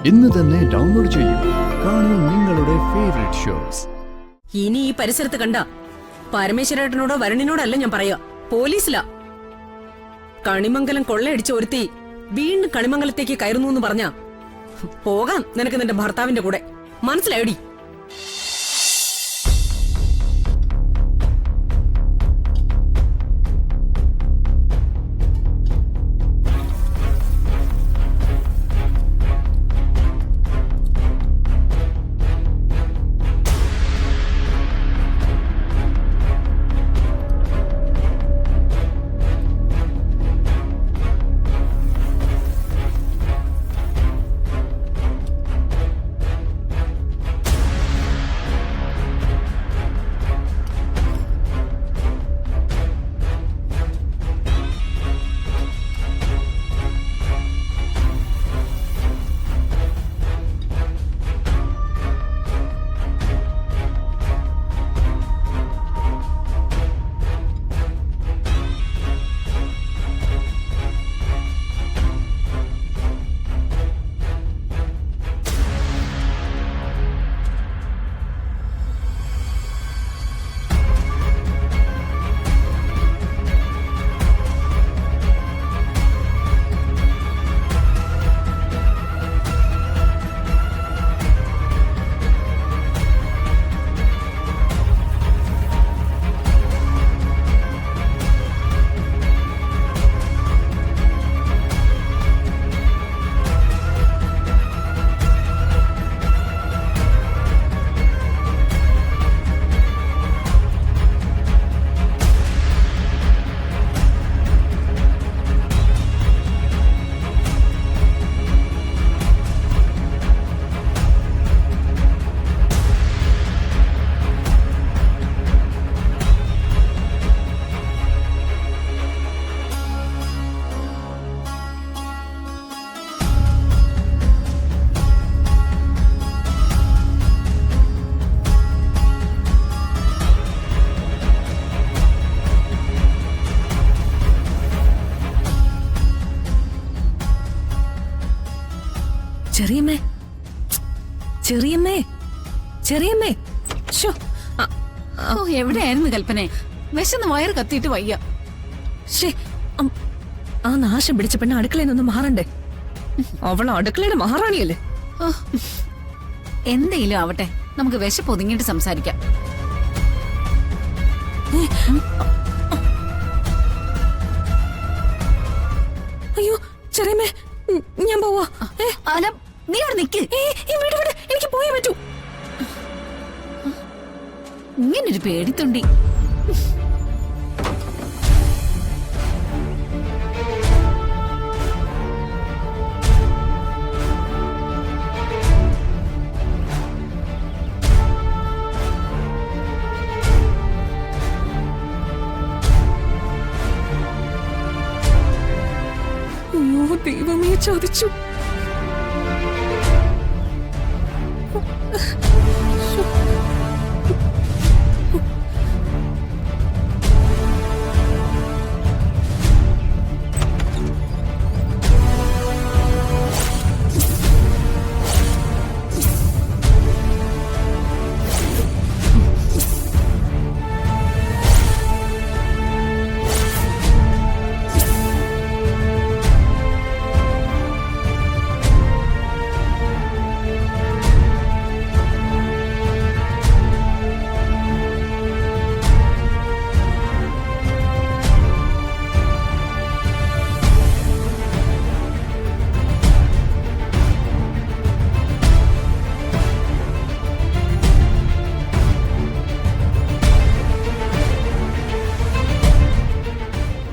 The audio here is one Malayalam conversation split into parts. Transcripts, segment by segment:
ഇന്ന് തന്നെ ഡൗൺലോഡ് ചെയ്യൂ. കാണൂ നിങ്ങളുടെ ഫേവറേറ്റ് ഷോസ്. ഇനി ഈ പരിസരത്ത് കണ്ട പരമേശ്വരേട്ടനോടോ വരുണിനോടോ അല്ല ഞാൻ പറയാ, പോലീസിലാ. കണിമംഗലം കൊള്ളയടിച്ച ഒരുത്തി വീണ്ടും കണിമംഗലത്തേക്ക് കയറുന്നു എന്ന് പറഞ്ഞാ പോകാം നിനക്ക് നിന്റെ ഭർത്താവിന്റെ കൂടെ. മനസ്സിലായടി? ചെറിയമ്മേ, ചെറിയമ്മേ, ചെറിയമ്മേ. എവിടെയായിരുന്നു കൽപ്പനെ? വിശന്ന് വയറ് കത്തിയിട്ട് വയ്യ. ആ നാശം പിടിച്ച പെണ്ണ് അടുക്കളയിൽ നിന്ന് മാറണ്ടേ? അവള് അടുക്കളയുടെ മഹാറാണിയല്ലേ? എന്തെങ്കിലും ആവട്ടെ, നമുക്ക് വിശപ്പ് ഒതുങ്ങിയിട്ട് സംസാരിക്കാം. അയ്യോ ചെറിയമ്മേ, ഞാൻ പോവാ. നീ അവിടെ നിക്ക്. എനിക്ക് പോയേ പറ്റൂ. ഇങ്ങനൊരു പേടിത്തൊണ്ടി. അയ്യോ ദൈവമേ, ചതിച്ചു.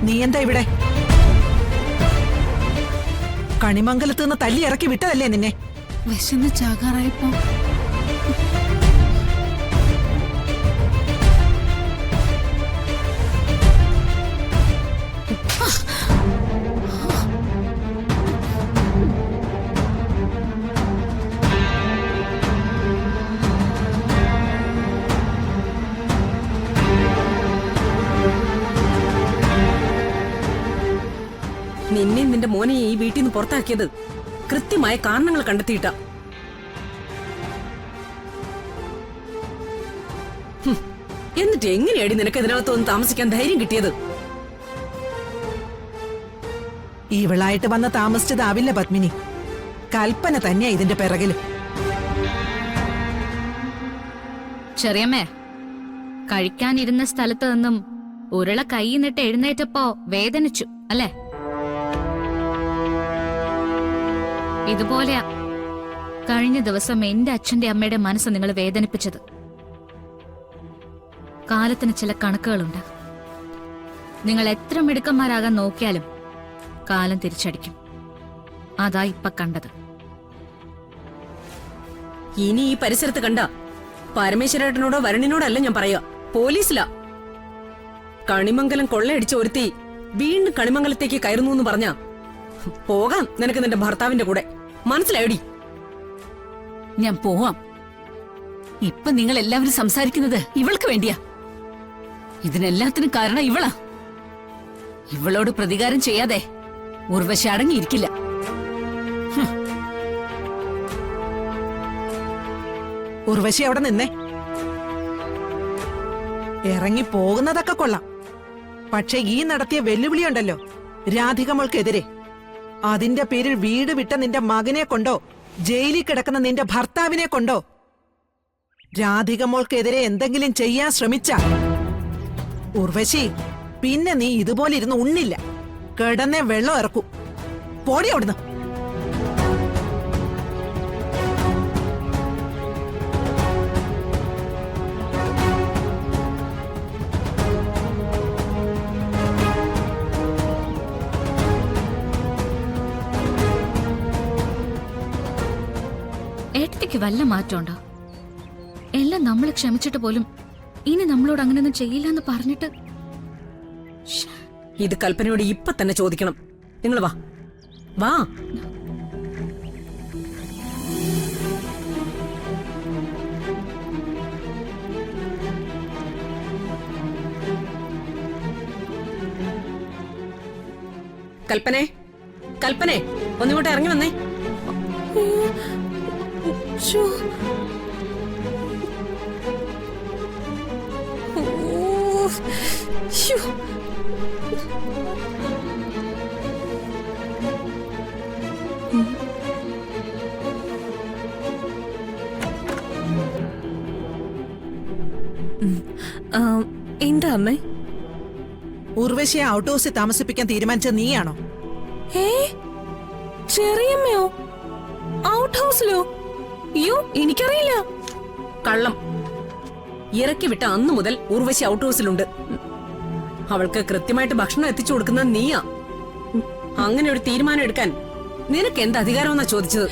നീ എന്താ ഇവിടെ? കണിമംഗലത്ത് നിന്ന് തല്ലി ഇറക്കി വിട്ടതല്ലേ നിന്നെ? വിശന്ന് ചാകാറായപ്പോ നിന്നെ നിന്റെ മോനെ ഈ വീട്ടിൽ നിന്ന് പുറത്താക്കിയത് കൃത്യമായ കാരണങ്ങൾ കണ്ടെത്തിയിട്ട. എന്നിട്ട് എങ്ങനെയാടി നിനക്ക് ഇതിനകത്തൊന്ന് താമസിക്കാൻ ധൈര്യം കിട്ടിയത്? ഇവളായിട്ട് വന്ന് താമസിച്ചതാവില്ല പത്മിനി. കൽപ്പന തന്നെയാ ഇതിന്റെ പിറകില്. ചെറിയമ്മേ, കഴിക്കാനിരുന്ന സ്ഥലത്ത് നിന്നും ഉരുള കൈന്നിട്ട് എഴുന്നേറ്റപ്പോ വേദനിച്ചു അല്ലേ? ഇതുപോലെയാ കഴിഞ്ഞ ദിവസം എന്റെ അച്ഛന്റെ അമ്മയുടെ മനസ്സ് നിങ്ങൾ വേദനിപ്പിച്ചത്. കാലത്തിന് ചില കണക്കുകളുണ്ട്. നിങ്ങൾ എത്ര മിടുക്കന്മാരാകാൻ നോക്കിയാലും കാലം തിരിച്ചടിക്കും. അതാ ഇപ്പൊ കണ്ടത്. ഇനി ഈ പരിസരത്ത് കണ്ട പരമേശ്വരേട്ടനോടോ വരുണിനോടല്ല ഞാൻ പറയാ, പോലീസിലാ. കണിമംഗലം കൊള്ളയടിച്ച ഒരുത്തി വീണ്ടും കണിമംഗലത്തേക്ക് കയറുന്നു എന്ന് പറഞ്ഞാ പോകാം നിനക്ക് നിന്റെ ഭർത്താവിന്റെ കൂടെ. മനസ്സിലായടി? ഞാൻ പോവാം. ഇപ്പൊ നിങ്ങൾ എല്ലാവരും സംസാരിക്കുന്നത് ഇവൾക്ക് വേണ്ടിയാ. ഇതിനെല്ലാത്തിനും കാരണം ഇവളാ. ഇവളോട് പ്രതികാരം ചെയ്യാതെ ഉർവശി അടങ്ങിയിരിക്കില്ല. ഉർവശി അവിടെ നിന്നേ. ഇറങ്ങി പോകുന്നതൊക്കെ കൊള്ളാം, പക്ഷെ ഈ നടത്തിയ വെല്ലുവിളിയുണ്ടല്ലോ രാധികമോൾക്കെതിരെ, അതിന്റെ പേരിൽ വീട് വിട്ട നിന്റെ മകനെ കൊണ്ടോ ജയിലിൽ കിടക്കുന്ന നിന്റെ ഭർത്താവിനെ കൊണ്ടോ രാധികമോൾക്കെതിരെ എന്തെങ്കിലും ചെയ്യാൻ ശ്രമിച്ച ഉർവശി, പിന്നെ നീ ഇതുപോലെ ഇരുന്ന് ഉണ്ണില്ല, കിടന്നേ വെള്ളം ഇറക്കൂ. പോടി അവിടുന്ന്. ഏട്ടത്തിക്ക് വല്ല മാറ്റമുണ്ടോ? എല്ലാം നമ്മൾ ക്ഷമിച്ചിട്ട് പോലും ഇനി നമ്മളോട് അങ്ങനെയൊന്നും ചെയ്യില്ലെന്ന് പറഞ്ഞിട്ട്. ഇത് കൽപ്പനയോട് ഇപ്പൊ തന്നെ ചോദിക്കണം. നിങ്ങൾ വാ വാ. കൽപ്പനെ, കൽപ്പനെ, ഒന്നിങ്ങോട്ട് ഇറങ്ങി വന്നേ. എന്താ അമ്മേ? ഉർവശിയെ ഔട്ട് ഹൗസിൽ താമസിപ്പിക്കാൻ തീരുമാനിച്ച നീയാണോ? ചെറിയമ്മയോ? ഔട്ട് ഹൗസിലോ? അയ്യോ, എനിക്കറിയില്ല. കള്ളം. ഇറക്കി വിട്ട അന്നു മുതൽ ഉർവശി ഔട്ട് ഹൗസിലുണ്ട്. അവൾക്ക് കൃത്യമായിട്ട് ഭക്ഷണം എത്തിച്ചു കൊടുക്കുന്ന നീയാ. അങ്ങനെ ഒരു തീരുമാനം എടുക്കാൻ നിനക്ക് എന്ത് അധികാരമെന്നാ ചോദിച്ചത്?